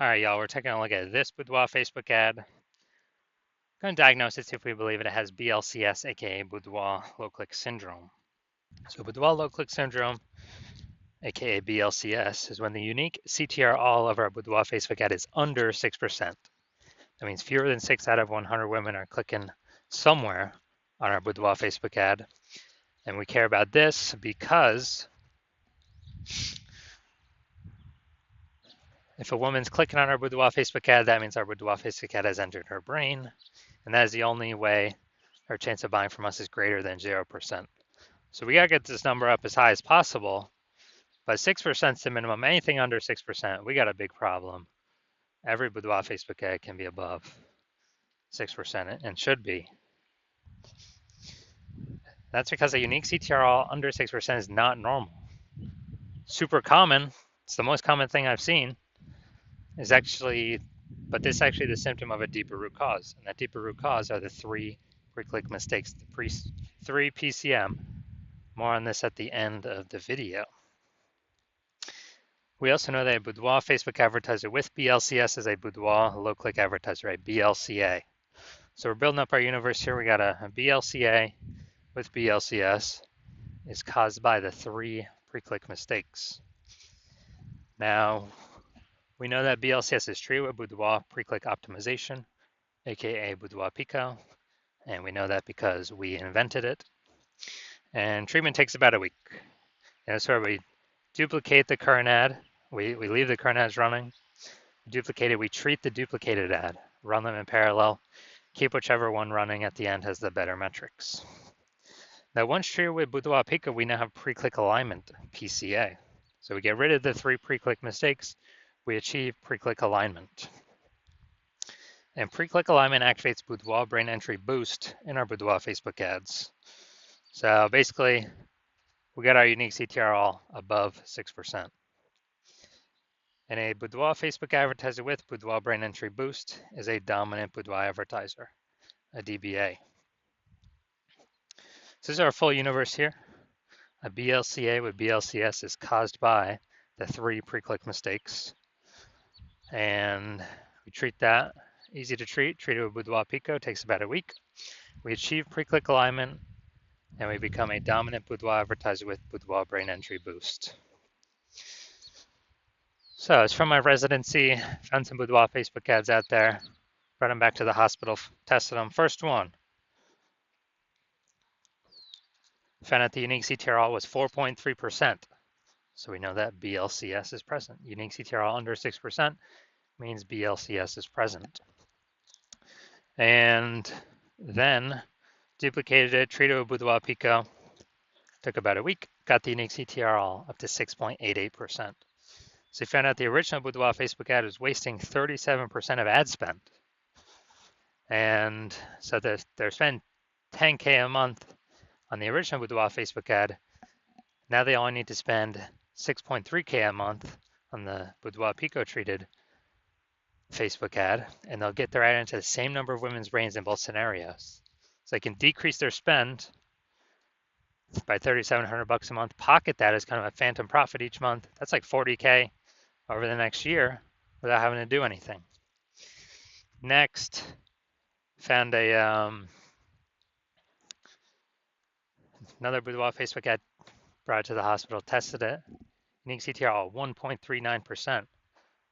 All right, y'all, we're taking a look at this Boudoir Facebook ad. Going to diagnose it, see if we believe it has BLCS, aka Boudoir low click syndrome. So, Boudoir low click syndrome, aka BLCS, is when the unique CTR all of our Boudoir Facebook ad is under 6%. That means fewer than 6 out of 100 women are clicking somewhere on our Boudoir Facebook ad. And we care about this because if a woman's clicking on our Boudoir Facebook ad, that means our Boudoir Facebook ad has entered her brain. And that is the only way our chance of buying from us is greater than 0%. So we got to get this number up as high as possible, but 6% is the minimum. Anything under 6%, we got a big problem. Every Boudoir Facebook ad can be above 6% and should be. That's because a unique CTRL under 6% is not normal. Super common, it's the most common thing I've seen, is actually, but this is actually the symptom of a deeper root cause. And that deeper root cause are the three pre-click mistakes, the three PCM. More on this at the end of the video. We also know that a Boudoir Facebook advertiser with BLCS is a Boudoir low-click advertiser, a BLCA. So we're building up our universe here. We got a BLCA with BLCS is caused by the three pre-click mistakes. Now, we know that BLCS is treated with Boudoir pre-click optimization, aka Boudoir Pico, and we know that because we invented it. And treatment takes about a week. And that's where we duplicate the current ad. We leave the current ads running. Duplicate it. We treat the duplicated ad. Run them in parallel. Keep whichever one running at the end has the better metrics. Now, once treated with Boudoir Pico, we now have pre-click alignment, PCA. So we get rid of the three pre-click mistakes. We achieve pre-click alignment. And pre-click alignment activates Boudoir brain entry boost in our Boudoir Facebook ads. So basically, we got our unique CTR all above 6%. And a Boudoir Facebook advertiser with Boudoir brain entry boost is a dominant Boudoir advertiser, a DBA. So this is our full universe here. A BLCA with BLCS is caused by the three pre-click mistakes. And we treat that, easy to treat it with Boudoir Pico, takes about a week. We achieve pre-click alignment, and we become a dominant Boudoir advertiser with Boudoir brain entry boost. So it's from my residency, found some Boudoir Facebook ads out there, brought them back to the hospital, tested them. First one, found out the unique CTRL was 4.3%. So we know that BLCS is present. Unique CTRL under 6% means BLCS is present. And then duplicated it, treated with Boudoir Pico, took about a week, got the unique CTRL up to 6.88%. So we found out the original Boudoir Facebook ad was wasting 37% of ad spend. And so they're spending 10K a month on the original Boudoir Facebook ad. Now they only need to spend 6.3K a month on the Boudoir Pico treated Facebook ad, and they'll get their ad into the same number of women's brains in both scenarios. So they can decrease their spend by $3,700 a month, pocket that as kind of a phantom profit each month. That's like 40K over the next year without having to do anything. Next, found another Boudoir Facebook ad, brought it to the hospital, tested it. Unique CTR 1.39%.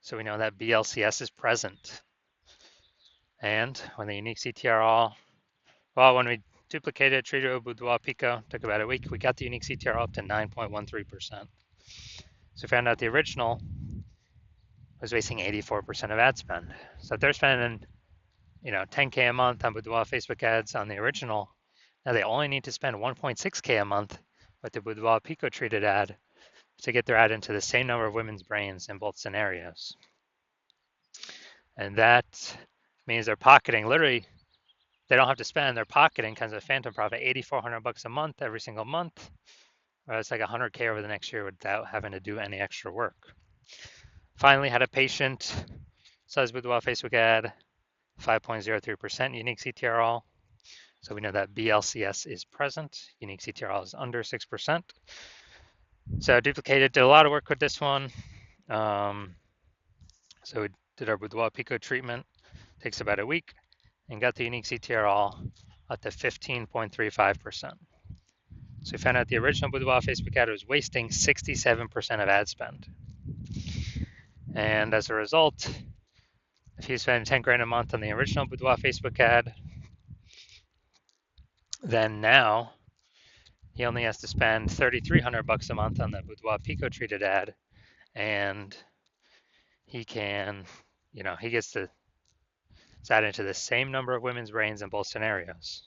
So we know that BLCS is present. And when the unique CTR when we duplicated it, treated it with Boudoir Pico, took about a week, we got the unique CTR up to 9.13%. So we found out the original was wasting 84% of ad spend. So if they're spending, 10K a month on Boudoir Facebook ads on the original, now they only need to spend 1.6K a month with the Boudoir Pico treated ad to get their ad into the same number of women's brains in both scenarios. And that means they're pocketing, literally, they don't have to spend, they're pocketing kind of a phantom profit, $8,400 a month every single month, or it's like 100K over the next year without having to do any extra work. Finally, had a patient, says Boudoir Facebook ad, 5.03% unique CTRL. So we know that BLCS is present. Unique CTRL is under 6%. So duplicated, did a lot of work with this one. So we did our Boudoir Pico treatment, takes about a week, and got the unique CTR all up to 15.35%. So we found out the original Boudoir Facebook ad was wasting 67% of ad spend. And as a result, if you spend 10 grand a month on the original Boudoir Facebook ad, then now he only has to spend 3,300 bucks a month on the Boudoir Pico treated ad, and he can, he gets to add into the same number of women's brains in both scenarios.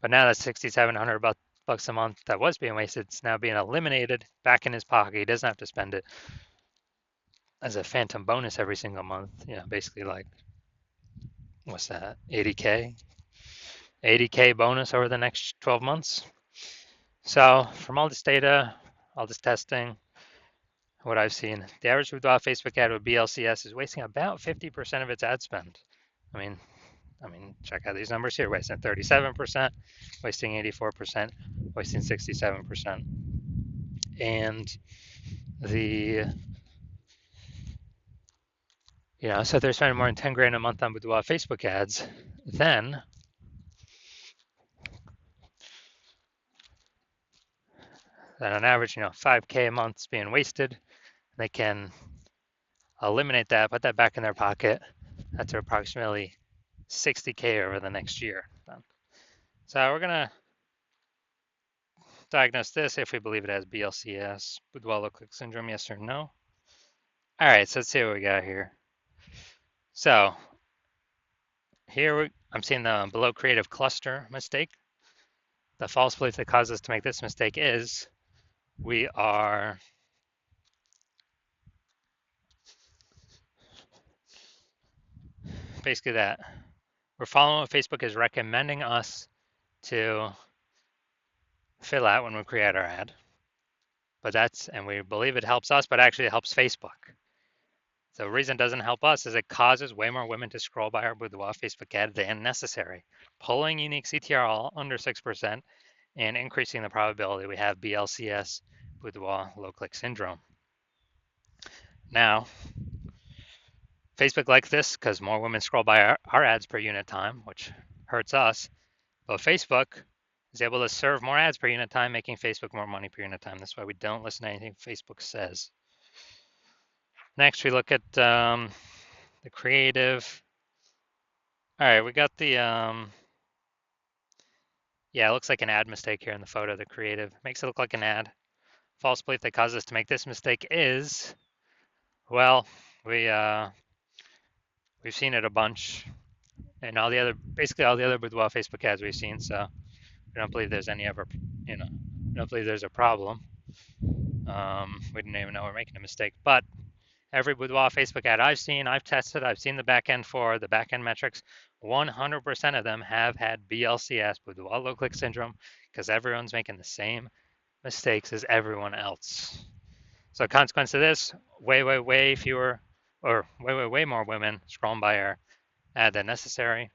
But now that 6,700 bucks a month that was being wasted, it's now being eliminated back in his pocket. He doesn't have to spend it as a phantom bonus every single month. Basically like, what's that, 80K? 80K bonus over the next 12 months. So from all this data, all this testing, what I've seen, the average Boudoir Facebook ad with BLCS is wasting about 50% of its ad spend. I mean, check out these numbers here: wasting 37%, wasting 84%, wasting 67%. And so they're spending more than 10 grand a month on Boudoir Facebook ads, then on average, 5K a month is being wasted. They can eliminate that, put that back in their pocket. That's approximately 60K over the next year. So we're gonna diagnose this if we believe it has BLCS, Boudoir low click syndrome, yes or no. All right, so let's see what we got here. So here I'm seeing the below creative cluster mistake. The false belief that caused us to make this mistake is we are basically that we're following what Facebook is recommending us to fill out when we create our ad. And we believe it helps us, but actually it helps Facebook. The reason it doesn't help us is it causes way more women to scroll by our Boudoir Facebook ad than necessary, pulling unique CTR under 6% and increasing the probability we have BLCS, Boudoir low click syndrome. Now, Facebook likes this because more women scroll by our ads per unit time, which hurts us. But Facebook is able to serve more ads per unit time, making Facebook more money per unit time. That's why we don't listen to anything Facebook says. Next, we look at the creative. All right, we got the, it looks like an ad mistake here in the photo. The creative makes it look like an ad. False belief that caused us to make this mistake is, well, we've seen it a bunch, and basically all the other Boudoir Facebook ads we've seen. So we don't believe there's we don't believe there's a problem. We didn't even know we're making a mistake. But every Boudoir Facebook ad I've seen, I've tested, I've seen the backend for the backend metrics. 100% of them have had BLCS, Boudoir low click syndrome, because everyone's making the same mistakes as everyone else. So, consequence of this, way fewer, or way more women scrolling by our ad than necessary,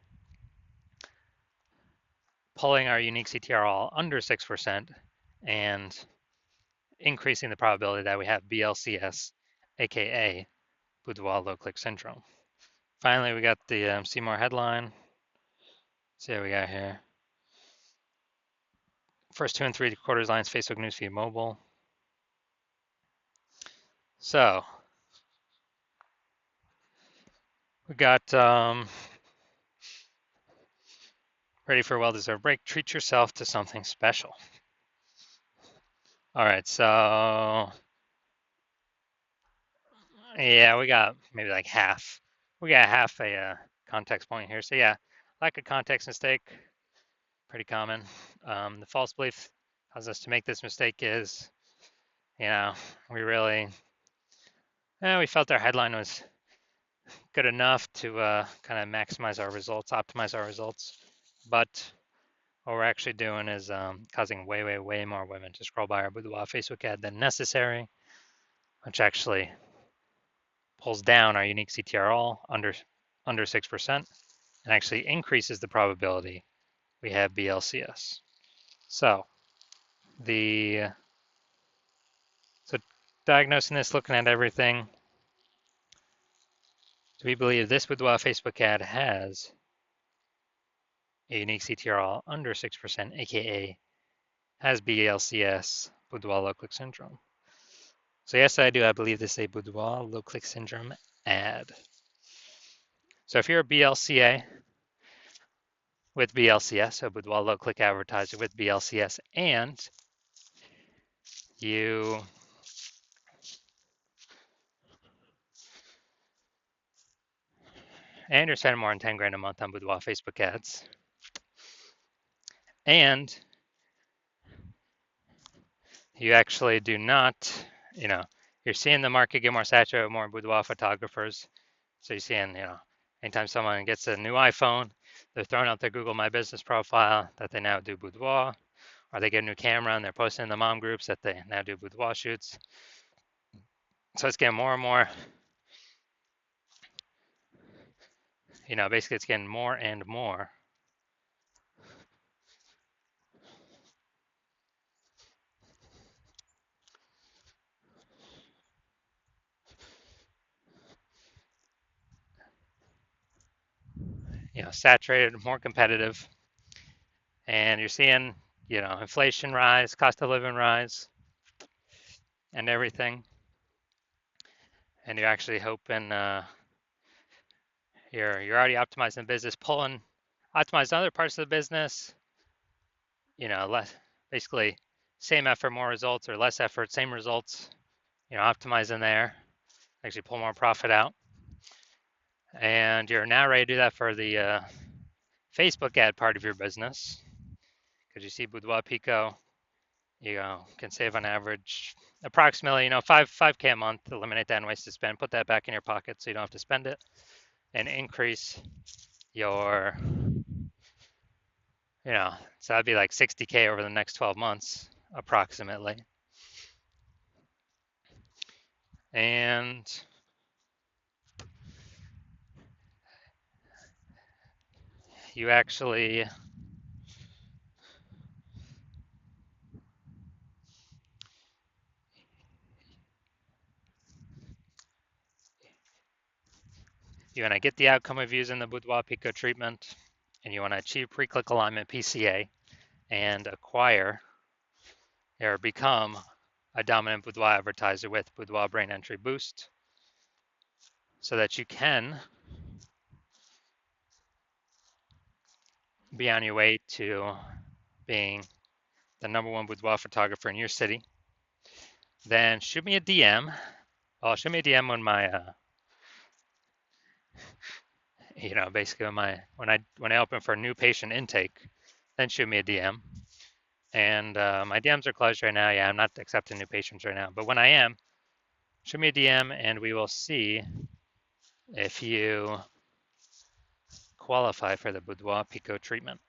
pulling our unique CTR all under 6%, and increasing the probability that we have BLCS, aka Boudoir low click syndrome. Finally, we got the see more headline. Let's see what we got here. First 2 and 3/4 lines, Facebook newsfeed mobile. So we got ready for a well-deserved break. Treat yourself to something special. All right, so yeah, we got maybe like half. We got half a context point here. So yeah, lack of context mistake, pretty common. The false belief causes us to make this mistake is, we felt our headline was good enough to kind of maximize our results, optimize our results. But what we're actually doing is causing way more women to scroll by our Boudoir Facebook ad than necessary, which actually pulls down our unique CTR all under 6% and actually increases the probability we have BLCS. So diagnosing this, looking at everything, So we believe this Boudoir Facebook ad has a unique CTRL under 6%, aka has BLCS, Boudoir low click syndrome. So yes, I do. I believe this is a Boudoir low click syndrome ad. So if you're a BLCA with BLCS, so Boudoir low click advertiser with BLCS, and you you're spending more than 10 grand a month on Boudoir Facebook ads, and you actually do not, you're seeing the market get more saturated with more boudoir photographers. So you're seeing, anytime someone gets a new iPhone, they're throwing out their Google My Business profile that they now do boudoir, or they get a new camera and they're posting in the mom groups that they now do boudoir shoots. So it's getting more and more, basically it's getting more and more. Saturated, more competitive, and you're seeing, inflation rise, cost of living rise, and everything. And you're actually hoping you're already optimizing the business, optimizing other parts of the business. Less, basically, same effort, more results, or less effort, same results. Optimizing there, actually pull more profit out. And you're now ready to do that for the Facebook ad part of your business, because you see Boudoir Pico, you can save on average approximately, 5K a month. Eliminate that wasted spend, put that back in your pocket so you don't have to spend it, and increase your, so that'd be like 60K over the next 12 months approximately. And you actually you want to get the outcome of using the Boudoir Pico treatment, and you want to achieve pre-click alignment PCA and acquire or become a dominant Boudoir advertiser with Boudoir Brain Entry Boost, so that you can be on your way to being the #1 boudoir photographer in your city. Then shoot me a DM. Well, shoot me a DM when my basically when I open for a new patient intake, then shoot me a DM. And my DMs are closed right now. Yeah, I'm not accepting new patients right now. But when I am, shoot me a DM and we will see if you qualify for the Boudoir Pico treatment.